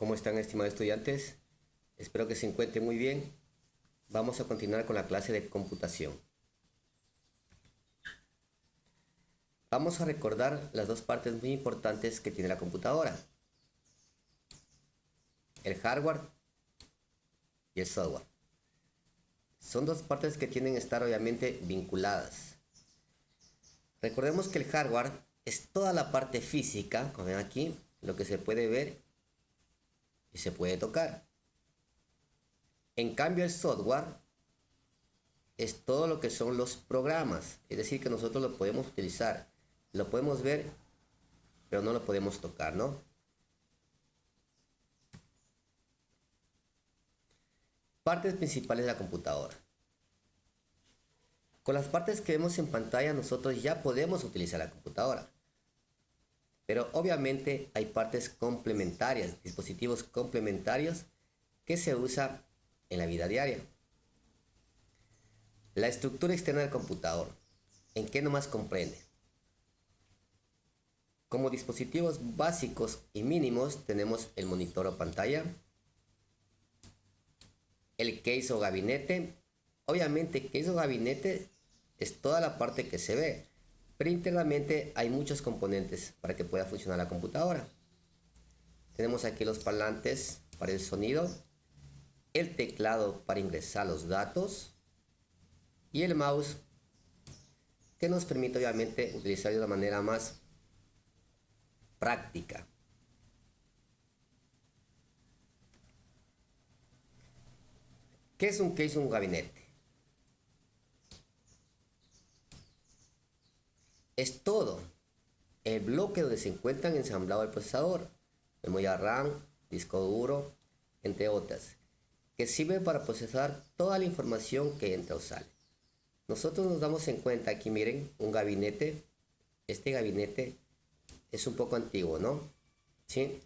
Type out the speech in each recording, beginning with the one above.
¿Cómo están, estimados estudiantes? Espero que se encuentren muy bien. Vamos a continuar con la clase de computación. Vamos a recordar las dos partes muy importantes que tiene la computadora: el hardware y el software. Son dos partes que tienen que estar obviamente vinculadas. Recordemos que el hardware es toda la parte física, como ven aquí, lo que se puede ver y se puede tocar. En cambio, el software es todo lo que son los programas, es decir, que nosotros lo podemos utilizar, lo podemos ver, pero no lo podemos tocar, ¿no? Partes principales de la computadora. Con las partes que vemos en pantalla nosotros ya podemos utilizar la computadora, pero obviamente hay partes complementarias, dispositivos complementarios que se usan en la vida diaria. La estructura externa del computador, ¿en qué nomás comprende? Como dispositivos básicos y mínimos tenemos el monitor o pantalla, el case o gabinete. Obviamente case o gabinete es toda la parte que se ve, pero internamente hay muchos componentes para que pueda funcionar la computadora. Tenemos aquí los parlantes para el sonido, el teclado para ingresar los datos y el mouse que nos permite obviamente utilizar de una manera más práctica. ¿Qué es un case o un gabinete? Es todo el bloque donde se encuentran ensamblados el procesador, memoria RAM, disco duro, entre otras, que sirve para procesar toda la información que entra o sale. Nosotros nos damos en cuenta aquí, miren, un gabinete. Este gabinete es un poco antiguo, ¿no? Sí,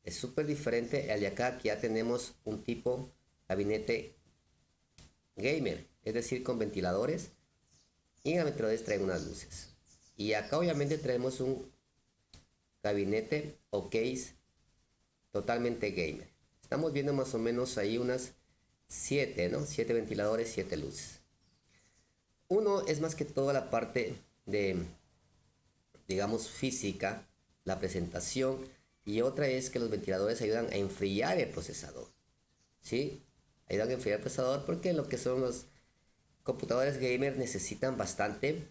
es súper diferente al de acá, que ya tenemos un tipo gabinete gamer, es decir, con ventiladores, y en los ventiladores traen unas luces. Y acá obviamente traemos un gabinete o case totalmente gamer. Estamos viendo más o menos ahí unas 7, ¿no? 7 ventiladores, 7 luces. Uno es más que todo la parte de, digamos, física, la presentación, y otra es que los ventiladores ayudan a enfriar el procesador, ¿sí? Ayudan a enfriar el procesador porque lo que son los computadores gamer necesitan bastante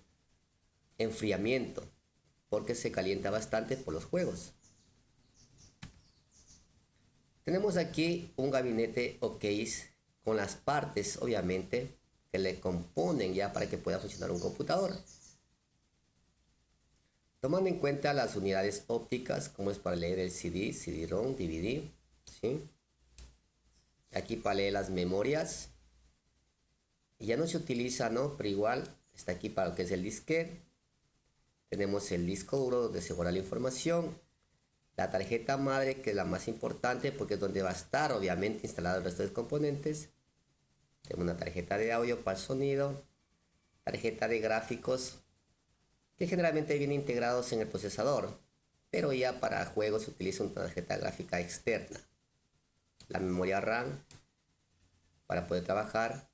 enfriamiento porque se calienta bastante por los juegos. Tenemos aquí un gabinete o case con las partes obviamente que le componen ya para que pueda funcionar un computador, tomando en cuenta las unidades ópticas, como es para leer el CD, CD-ROM, DVD, ¿sí? Aquí para leer las memorias, y ya no se utiliza, ¿no? Pero igual está aquí para lo que es el disquete. Tenemos el disco duro donde se guarda la información, la tarjeta madre, que es la más importante porque es donde va a estar obviamente instalado el resto de componentes. Tenemos una tarjeta de audio para el sonido, tarjeta de gráficos, que generalmente vienen integrados en el procesador, pero ya para juegos se utiliza una tarjeta gráfica externa. La memoria RAM para poder trabajar,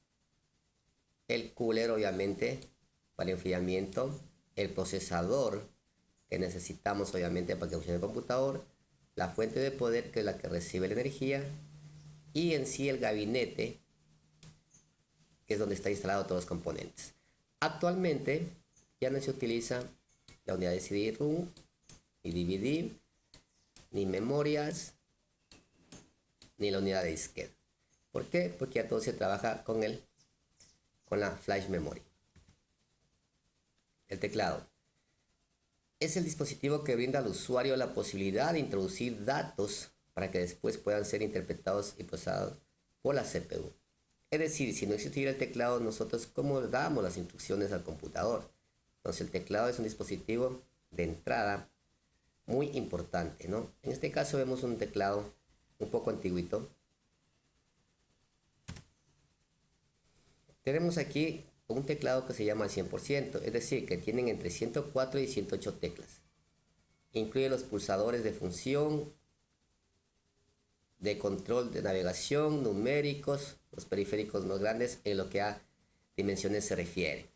el cooler obviamente para el enfriamiento, el procesador que necesitamos obviamente para que funcione el computador, la fuente de poder que es la que recibe la energía, y en sí el gabinete, que es donde está instalado todos los componentes. Actualmente ya no se utiliza la unidad de CD-ROM ni DVD, ni memorias, ni la unidad de disquete. ¿Por qué? Porque ya todo se trabaja con la flash memory. El teclado es el dispositivo que brinda al usuario la posibilidad de introducir datos para que después puedan ser interpretados y procesados por la CPU. Es decir, si no existiera el teclado, nosotros cómo damos las instrucciones al computador. Entonces el teclado es un dispositivo de entrada muy importante, ¿no? En este caso vemos un teclado un poco antiguito. Tenemos aquí un teclado que se llama al 100%, es decir, que tienen entre 104 y 108 teclas. Incluye los pulsadores de función, de control de navegación, numéricos, los periféricos más grandes en lo que a dimensiones se refiere.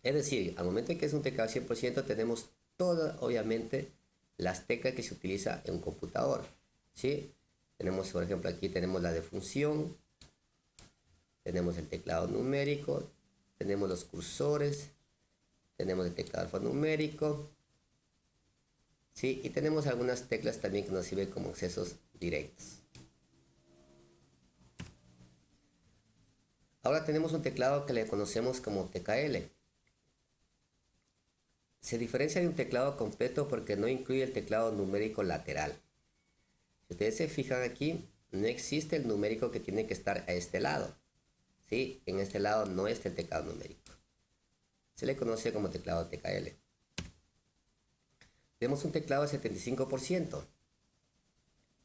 Es decir, al momento en que es un teclado 100%, tenemos todas, obviamente, las teclas que se utiliza en un computador, ¿sí? Tenemos, por ejemplo, aquí tenemos la de función, tenemos el teclado numérico, tenemos los cursores, tenemos el teclado alfanumérico, ¿sí? Y tenemos algunas teclas también que nos sirven como accesos directos. Ahora tenemos un teclado que le conocemos como TKL. Se diferencia de un teclado completo porque no incluye el teclado numérico lateral. Si ustedes se fijan aquí, no existe el numérico que tiene que estar a este lado, ¿sí? En este lado no está el teclado numérico. Se le conoce como teclado TKL. Tenemos un teclado de 75%.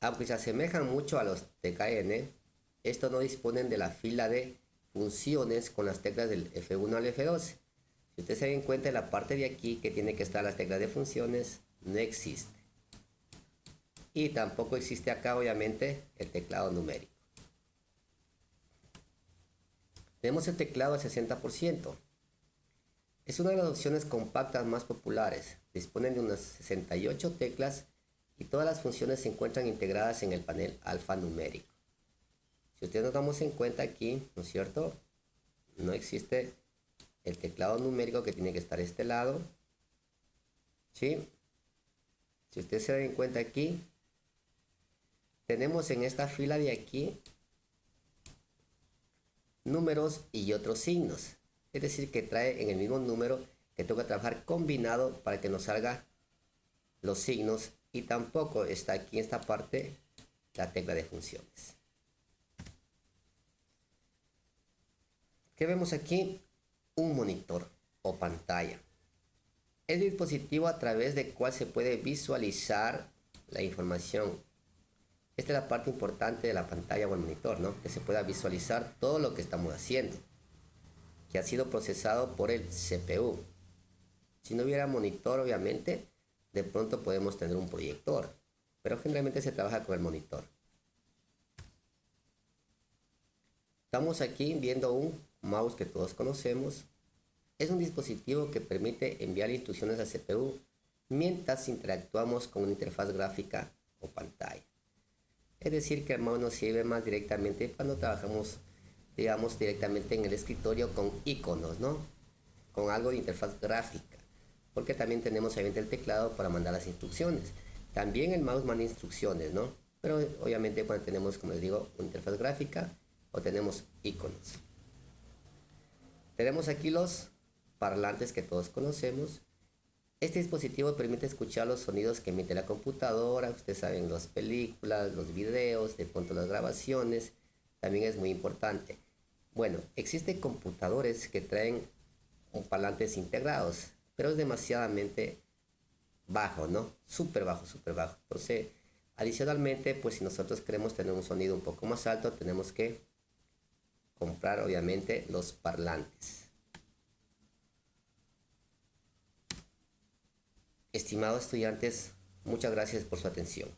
Aunque se asemejan mucho a los TKN, estos no disponen de la fila de funciones con las teclas del F1 al F12. Si ustedes se dan cuenta, en la parte de aquí que tiene que estar las teclas de funciones, no existe. Y tampoco existe acá, obviamente, el teclado numérico. Tenemos el teclado al 60%. Es una de las opciones compactas más populares. Disponen de unas 68 teclas y todas las funciones se encuentran integradas en el panel alfanumérico. Si ustedes nos damos en cuenta aquí, ¿no es cierto? No existe el teclado numérico que tiene que estar a este lado, ¿sí? Si ustedes se dan cuenta aquí, tenemos en esta fila de aquí números y otros signos. Es decir, que trae en el mismo número que toca trabajar combinado para que nos salga los signos, y tampoco está aquí en esta parte la tecla de funciones. ¿Qué vemos aquí? Un monitor o pantalla. Es el dispositivo a través del cual se puede visualizar la información. Esta es la parte importante de la pantalla o el monitor, ¿no? Que se pueda visualizar todo lo que estamos haciendo, que ha sido procesado por el CPU. Si no hubiera monitor, obviamente, de pronto podemos tener un proyector, pero generalmente se trabaja con el monitor. Estamos aquí viendo un mouse que todos conocemos. Es un dispositivo que permite enviar instrucciones al CPU mientras interactuamos con una interfaz gráfica o pantalla. Es decir, que el mouse nos sirve más directamente cuando trabajamos, digamos, directamente en el escritorio con iconos, ¿no? Con algo de interfaz gráfica, porque también tenemos obviamente el teclado para mandar las instrucciones. También el mouse manda instrucciones, ¿no? Pero obviamente cuando tenemos, como les digo, una interfaz gráfica o tenemos iconos. Tenemos aquí los parlantes que todos conocemos. Este dispositivo permite escuchar los sonidos que emite la computadora. Ustedes saben, las películas, los videos, de pronto las grabaciones. También es muy importante. Bueno, existen computadores que traen parlantes integrados, pero es demasiadamente bajo, ¿no? Súper bajo, súper bajo. Entonces, adicionalmente, pues si nosotros queremos tener un sonido un poco más alto, tenemos que comprar, obviamente, los parlantes. Estimados estudiantes, muchas gracias por su atención.